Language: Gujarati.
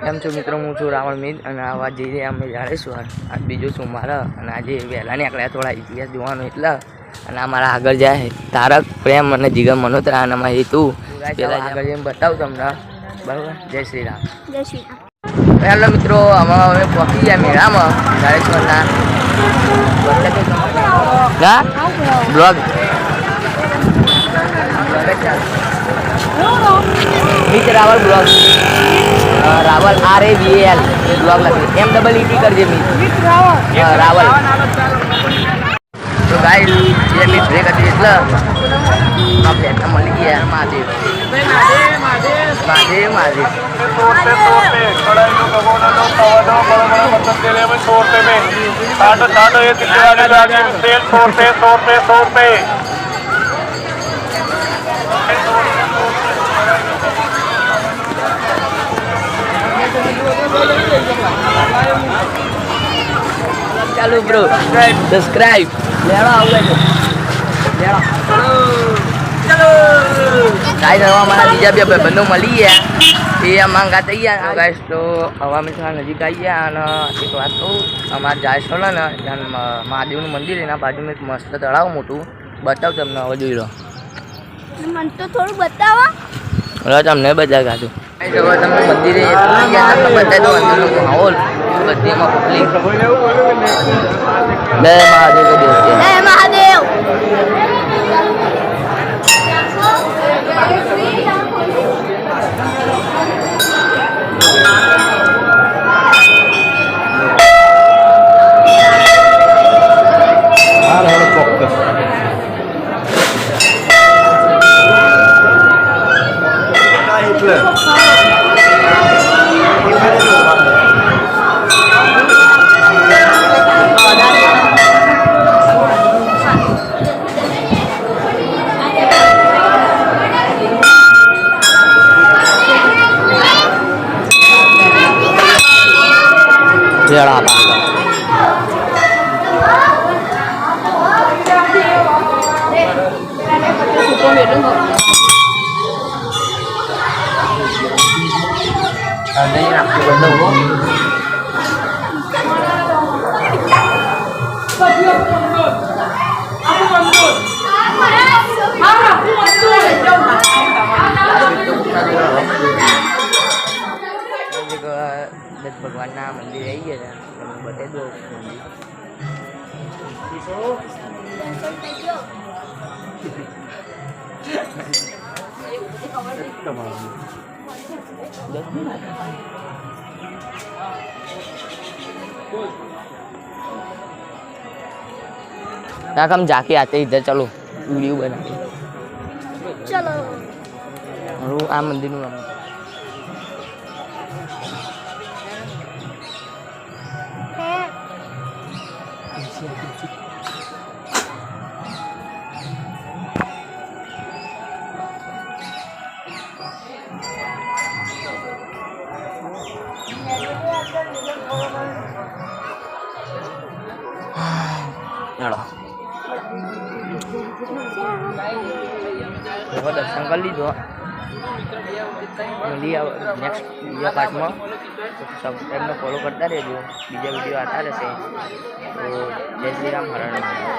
એમ છો મિત્રો, હું છું રાવણ મિત અને આવા જઈએ અમે જાડેશ્વર. આજ બીજો સોમવાર અને આજે વહેલા નીકળ્યા થોડા ઇતિહાસ જોવાનો એટલે. અને અમારા આગળ જાય તારક, પ્રેમ અને જીગર મનોત્રા અને અમારા હેતુ. પેલા આગળ જઈને બતાવું તમને. બરાબર, જય શ્રી રામ. જય શ્રી રામ. હેલો મિત્રો, અમે પહોંચી ગયા મેળામાં જાડેશ્વરના. Blog Mit Raval blog, Raval RAVL blog લખી MEET કરજે મિત રાવલ. તો ગાઈસ જે મિત બ્રેક હતી એટલે આપણે મળી ગયા મહાદેવ મહાદેવ મહાદેવ. ચાલો બ્રો, સબસ્ક્રાઇબ લેડો આવડે છે લેડો. ચાલો ગાઈસ, હવે અમારા બીજા બે ભાઈબંધો મળી ગયા, એ માંગા તૈયાર. ગાઈસ તો હવે અમે થોડા નજીક આવી ગયા અને એક વાત કહું, અમારા જાયસોલ ને ત્યાં મહાદેવનું મંદિર, એના બાજુમાં એક મસ્ત તળાવ મોટું બતાવ તમને. હવે જોઈ લો, મને તો થોડું બતાવો. હવે તમને બધા કાઢું. હવે તમને મંદિરે તમને બતાવી દો અંદરનો માહોલ. બધીમાં પબ્લિક જય મહાદેવ જય મહાદેવ. લેડા ભગવાનના મંદિર આવી ગયા છે, બતાવી દો ताक हम जाके आते इधर. चलो वीडियो बना. चलो आ मंदिर નું નામ दर्शन कर लीजिए. मिलिए नेक्स्ट बीजा पार्ट में. सब्सक्राइब में फॉलो करता रहो, बीजा वीडियो आता रहते. तो जय श्री राम, हर हर महादेव.